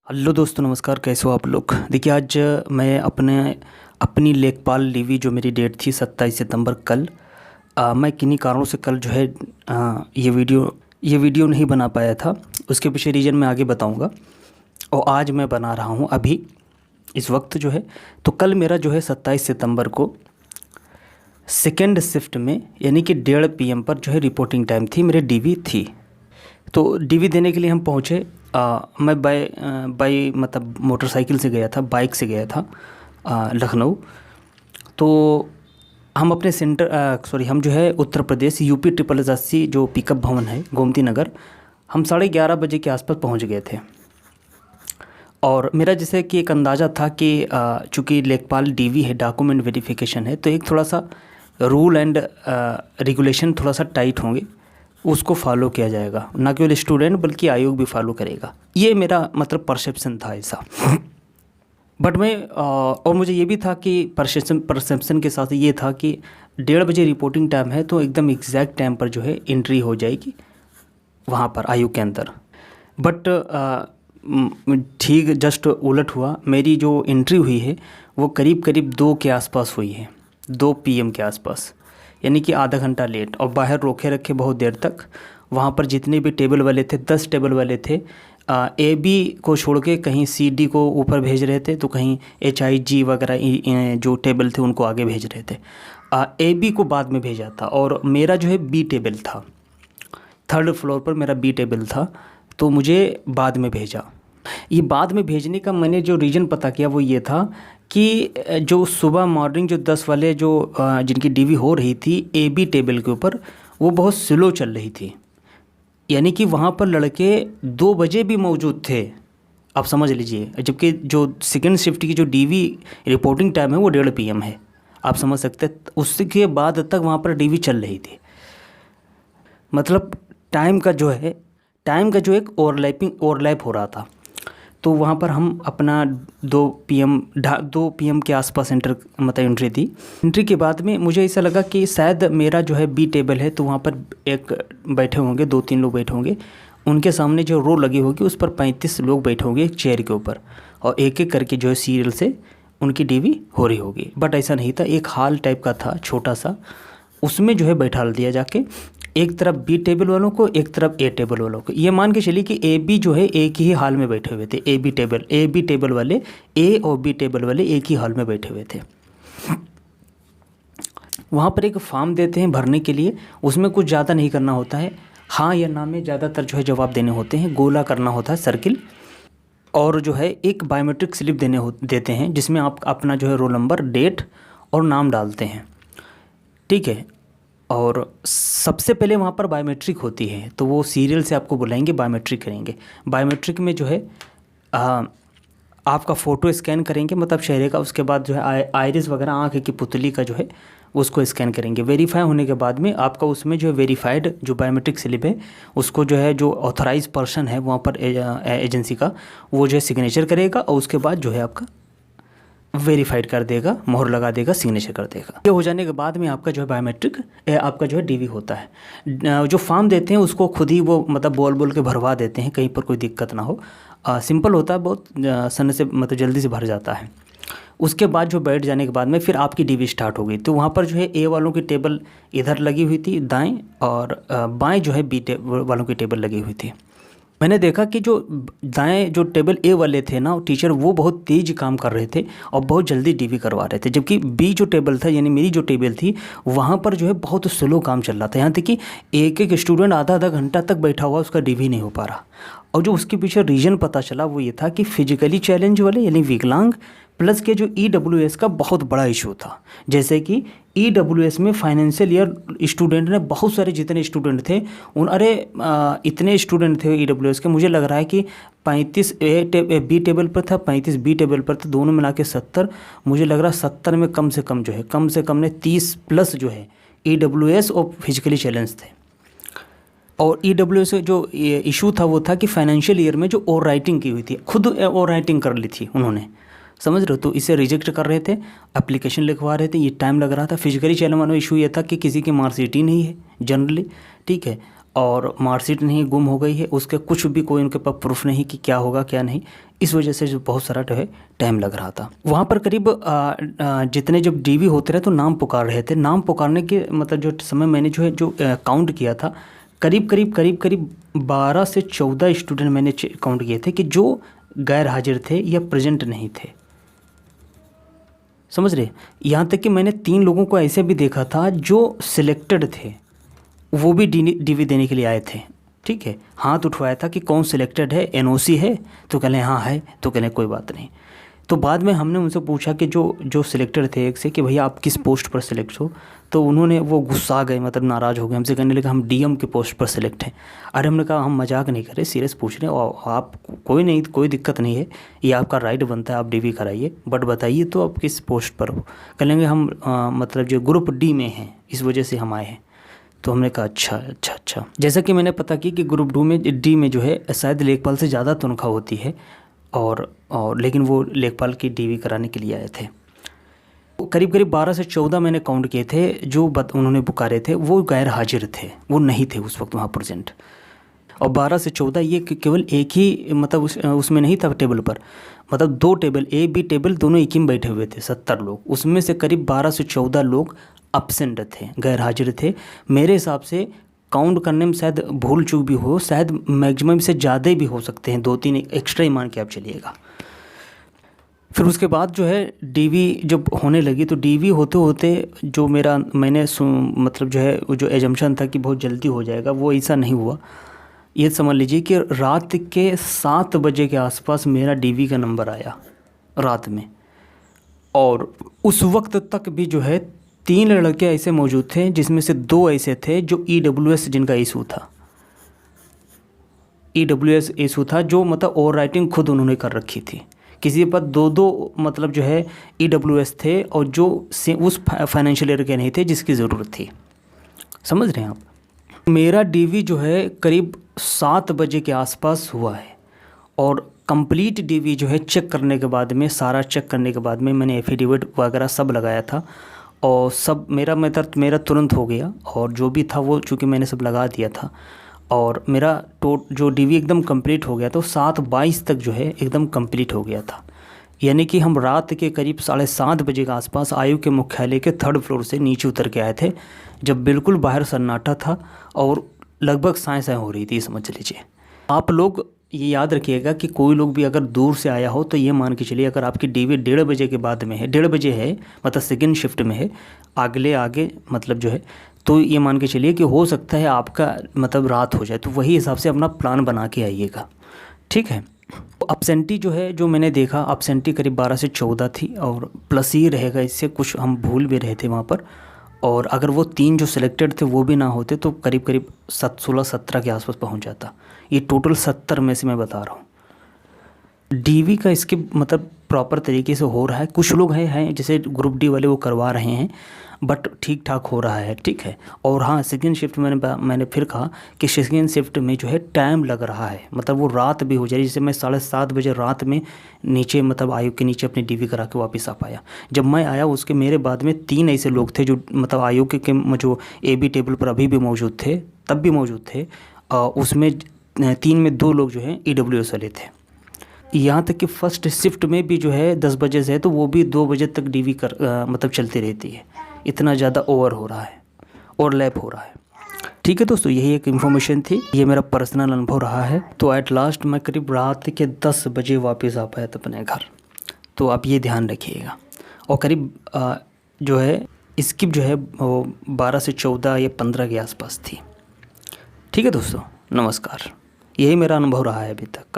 Hello दोस्तों, नमस्कार। कैसे हो आप लोग? देखिए, आज मैं अपनी लेखपाल डीवी जो मेरी डेट थी 27 सितंबर कल, मैं किन्हीं कारणों से कल जो है ये वीडियो नहीं बना पाया था। उसके पीछे रीज़न मैं आगे बताऊंगा। और आज मैं बना रहा हूं अभी इस वक्त जो है। तो कल मेरा जो है 27 सितंबर को सेकेंड शिफ्ट में यानी कि 1:30 PM पर जो है रिपोर्टिंग टाइम थी, मेरी डीवी थी। तो डीवी देने के लिए हम पहुँचे। मैं बाई मतलब मोटरसाइकिल से गया था, बाइक से गया था लखनऊ। तो हम अपने हम जो है उत्तर प्रदेश यूपी 8080 जो पिकअप भवन है गोमती नगर, हम 11:30 बजे के आसपास पहुंच गए थे। और मेरा जैसे कि एक अंदाज़ा था कि चूँकि लेखपाल डीवी है, डॉक्यूमेंट वेरिफिकेशन है, तो एक थोड़ा सा रूल एंड रेगुलेशन थोड़ा सा टाइट होंगे, उसको फॉलो किया जाएगा। ना केवल स्टूडेंट बल्कि आयोग भी फॉलो करेगा। ये मेरा मतलब परसेप्शन था ऐसा। बट मैं और मुझे ये भी था कि परसेप्शन के साथ ये था कि 1:30 बजे रिपोर्टिंग टाइम है, तो एकदम एग्जैक्ट टाइम पर जो है एंट्री हो जाएगी वहाँ पर आयोग के अंदर। बट ठीक जस्ट उलट हुआ। मेरी जो एंट्री हुई है वो करीब करीब 2 के आसपास हुई है, 2 PM के आसपास, यानी कि आधा घंटा लेट। और बाहर रोके रखे बहुत देर तक। वहाँ पर जितने भी टेबल वाले थे, 10 टेबल वाले थे, AB को छोड़ के कहीं CD को ऊपर भेज रहे थे, तो कहीं HIG वगैरह जो टेबल थे उनको आगे भेज रहे थे। AB को बाद में भेजा था और मेरा जो है B टेबल था, 3rd फ्लोर पर मेरा B टेबल था, तो मुझे बाद में भेजा। ये बाद में भेजने का मैंने जो रीज़न पता किया वो ये था कि जो सुबह मॉर्निंग जो 10 वाले जो जिनकी डीवी हो रही थी AB टेबल के ऊपर, वो बहुत स्लो चल रही थी। यानी कि वहाँ पर लड़के 2 बजे भी मौजूद थे, आप समझ लीजिए। जबकि जो सेकेंड शिफ्ट की जो डीवी रिपोर्टिंग टाइम है वो 1:30 PM है, आप समझ सकते हैं। उसके बाद तक वहाँ पर डीवी चल रही थी। मतलब टाइम का जो एक ओवरलैप हो रहा था। तो वहाँ पर हम अपना 2 PM के आसपास एंट्री दी। एंट्री के बाद में मुझे ऐसा लगा कि शायद मेरा जो है B टेबल है, तो वहाँ पर एक बैठे होंगे, 2-3 लोग बैठे होंगे। उनके सामने जो रो लगी होगी उस पर 35 लोग बैठे होंगे एक चेयर के ऊपर, और एक एक करके जो है सीरियल से उनकी डीवी हो रही होगी। बट ऐसा नहीं था, एक हॉल टाइप का था छोटा सा, उसमें जो है बैठा दिया जाके, एक तरफ B टेबल वालों को, एक तरफ A टेबल वालों को। ये मान के चलिए कि AB जो है एक ही हॉल में बैठे हुए थे। AB टेबल वाले, A और B टेबल वाले एक ही हॉल में बैठे हुए थे। वहाँ पर एक फॉर्म देते हैं भरने के लिए, उसमें कुछ ज़्यादा नहीं करना होता है, हाँ या ना में ज़्यादातर जो है जवाब देने होते हैं, गोला करना होता है सर्किल। और जो है एक बायोमेट्रिक स्लिप देते हैं, जिसमें आप अपना जो है रोल नंबर, डेट और नाम डालते हैं, ठीक है। और सबसे पहले वहाँ पर बायोमेट्रिक होती है, तो वो सीरियल से आपको बुलाएंगे, बायोमेट्रिक करेंगे। बायोमेट्रिक में जो है आपका फ़ोटो स्कैन करेंगे, मतलब चेहरे का। उसके बाद जो है आइरिस वगैरह, आँख की पुतली का जो है उसको स्कैन करेंगे। वेरीफाई होने के बाद में आपका उसमें जो है वेरीफाइड जो बायोमेट्रिक स्लिप है, उसको जो है जो ऑथराइज पर्सन है वहाँ पर एजेंसी का, वो जो है सिग्नेचर करेगा, और उसके बाद जो है आपका वेरीफाइड कर देगा, मोहर लगा देगा, सिग्नेचर कर देगा। ये हो जाने के बाद में आपका जो है बायोमेट्रिक आपका जो है डीवी होता है। जो फॉर्म देते हैं उसको खुद ही वो मतलब बोल के भरवा देते हैं, कहीं पर कोई दिक्कत ना हो। सिंपल होता है, बहुत सन से मतलब जल्दी से भर जाता है। उसके बाद जो बैठ जाने के बाद में फिर आपकी डीवी स्टार्ट हो गई। तो वहाँ पर जो है A वालों की टेबल इधर लगी हुई थी दाएँ, और बाएँ जो है B वालों की टेबल लगी हुई थी। मैंने देखा कि जो दाएं जो टेबल A वाले थे ना, टीचर वो बहुत तेज काम कर रहे थे और बहुत जल्दी डीवी करवा रहे थे। जबकि B जो टेबल था, यानी मेरी जो टेबल थी, वहाँ पर जो है बहुत स्लो काम चल रहा था। यहाँ तक कि एक एक स्टूडेंट आधा आधा घंटा तक बैठा हुआ, उसका डीवी नहीं हो पा रहा। और जो उसके पीछे रीज़न पता चला वो ये था कि फिजिकली चैलेंज वाले यानी विकलांग प्लस के जो EWS का बहुत बड़ा इशू था। जैसे कि EWS में फाइनेंशियल ईयर स्टूडेंट ने बहुत सारे, जितने स्टूडेंट थे इतने स्टूडेंट थे EWS के, मुझे लग रहा है कि 35 B टेबल पर था, 35 B टेबल पर था, दोनों मिला के 70। मुझे लग रहा है 70 में कम से कम ने 30 प्लस जो है EWS और फिजिकली चैलेंज थे। और EWS जो इशू था वो था कि फाइनेंशियल ईयर में जो ओवर राइटिंग की हुई थी, खुद ओवर राइटिंग कर ली थी उन्होंने, समझ रहे हो। तो इसे रिजेक्ट कर रहे थे, एप्लीकेशन लिखवा रहे थे, ये टाइम लग रहा था। फिजिकली चैलेंज वाला इशू ये था कि किसी की मार्कशीट ही नहीं है जनरली, ठीक है। और मार्कशीट नहीं गुम हो गई है, उसके कुछ भी कोई उनके पास प्रूफ नहीं कि क्या होगा क्या नहीं। इस वजह से जो बहुत सारा जो है टाइम लग रहा था वहाँ पर। करीब जितने जब डीवी होते रहे तो नाम पुकार रहे थे। नाम पुकारने के मतलब जो समय मैंने जो है जो काउंट किया था, करीब 12 से 14 स्टूडेंट मैंने काउंट किए थे कि जो गैर हाजिर थे या प्रेजेंट नहीं थे। समझ रहे? यहाँ तक कि मैंने 3 लोगों को ऐसे भी देखा था जो सिलेक्टेड थे, वो भी डीवी देने के लिए आए थे। ठीक है, हाथ उठवाया था कि कौन सिलेक्टेड है, एनओसी है, तो कहलें हाँ है, तो कहलें कोई बात नहीं। तो बाद में हमने उनसे पूछा कि जो सिलेक्टेड थे एक से कि भैया आप किस पोस्ट पर सिलेक्ट हो, तो उन्होंने वो गुस्सा गए, मतलब नाराज़ हो गए, हमसे कहने लगे हम डीएम के पोस्ट पर सिलेक्ट हैं। अरे हमने कहा हम मजाक नहीं कर रहे, सीरियस पूछ रहे हैं, और आप कोई दिक्कत नहीं है, ये आपका राइट बनता है, आप डीवी कराइए, बट बताइए तो आप किस पोस्ट पर हो। कहेंगे हम मतलब जो ग्रुप डी में हैं, इस वजह से हम आए हैं। तो हमने कहा अच्छा। जैसा कि मैंने पता की कि ग्रुप डी में जो है शायद लेखपाल से ज़्यादा तनख्वाह होती है, और लेकिन वो लेखपाल की डीवी कराने के लिए आए थे। करीब 12 से 14 मैंने काउंट किए थे जो उन्होंने पुकारे थे, वो गैर हाजिर थे, वो नहीं थे उस वक्त वहाँ प्रेजेंट। और 12 से 14 ये केवल एक ही मतलब उसमें नहीं था टेबल पर, मतलब 2 टेबल, ए बी टेबल दोनों एक ही में बैठे हुए थे, 70 लोग। उसमें से करीब 12 से 14 लोग एब्सेंट थे, गैर हाजिर थे। मेरे हिसाब से काउंट करने में शायद भूल चूक भी हो, शायद मैक्सिमम से ज़्यादा भी हो सकते हैं, 2-3 एक्स्ट्रा ही मान के आप चलिएगा। फिर उसके बाद जो है डीवी जब होने लगी, तो डीवी होते होते जो मैंने मतलब जो है जो एजम्पशन था कि बहुत जल्दी हो जाएगा, वो ऐसा नहीं हुआ। ये समझ लीजिए कि रात के 7 बजे के आसपास मेरा डीवी का नंबर आया रात में, और उस वक्त तक भी जो है 3 लड़के ऐसे मौजूद थे जिसमें से 2 ऐसे थे जो EWS जिनका इशू था, EWS इशू था, जो मतलब ओवर राइटिंग खुद उन्होंने कर रखी थी। किसी पर 2 मतलब जो है EWS थे, और जो उस फाइनेंशियल ईयर के नहीं थे जिसकी ज़रूरत थी। समझ रहे हैं आप? मेरा डीवी जो है करीब 7 बजे के आसपास हुआ है, और कंप्लीट डीवी जो है चेक करने के बाद में, सारा चेक करने के बाद में मैंने एफिडेविट वगैरह सब लगाया था, और सब मेरा तुरंत हो गया, और जो भी था वो चूँकि मैंने सब लगा दिया था, और मेरा जो डीवी एकदम कंप्लीट हो गया, तो 7:22 तक जो है एकदम कंप्लीट हो गया था। यानी कि हम रात के करीब 7:30 बजे के आसपास आयु के मुख्यालय के 3rd फ्लोर से नीचे उतर के आए थे, जब बिल्कुल बाहर सन्नाटा था और लगभग साएँ हो रही थी, समझ लीजिए। आप लोग ये याद रखिएगा कि कोई लोग भी अगर दूर से आया हो तो ये मान के चलिए, अगर आपकी डीवी 1:30 बजे के बाद में है, 1:30 बजे है, मतलब सेकंड शिफ्ट में है, आगे मतलब जो है, तो ये मान के चलिए कि हो सकता है आपका मतलब रात हो जाए, तो वही हिसाब से अपना प्लान बना के आइएगा। ठीक है? एब्सेंटी जो है, जो मैंने देखा, एब्सेंटी करीब 12 से 14 थी, और प्लस ही रहेगा, इससे कुछ हम भूल भी रहे थे वहाँ पर। और अगर वो 3 जो सिलेक्टेड थे वो भी ना होते तो करीब 16-17 के आसपास पहुँच जाता। ये टोटल 70 में से मैं बता रहा हूँ। डीवी का इसके मतलब प्रॉपर तरीके से हो रहा है। कुछ लोग हैं जैसे ग्रुप डी वाले, वो करवा रहे हैं, बट ठीक ठाक हो रहा है। ठीक है? और हाँ, सेकेंड शिफ्ट मैंने फिर कहा कि सेकेंड शिफ्ट में जो है टाइम लग रहा है, मतलब वो रात भी हो जाए। जैसे मैं 7:30 बजे रात में नीचे मतलब आयोग के नीचे अपनी डीवी करा के वापस आ पाया। जब मैं आया उसके मेरे बाद में 3 ऐसे लोग थे जो मतलब आयोग के जो AB टेबल पर अभी भी मौजूद थे, तब भी मौजूद थे। उसमें 3 में 2 लोग जो हैं EWS वाले थे। यहाँ तक कि फर्स्ट शिफ्ट में भी जो है 10 बजे से है, तो वो भी 2 बजे तक डीवी मतलब चलती रहती है। इतना ज़्यादा ओवर हो रहा है, ओवरलैप हो रहा है। ठीक है दोस्तों, यही एक इन्फॉर्मेशन थी, ये मेरा पर्सनल अनुभव रहा है। तो एट लास्ट मैं करीब रात के 10 बजे वापस आ पाया था अपने घर। तो आप ये ध्यान रखिएगा। और करीब जो है स्किप जो है वो 12 से 14 या 15 के आसपास थी। ठीक है दोस्तों, नमस्कार। यही मेरा अनुभव रहा है अभी तक का।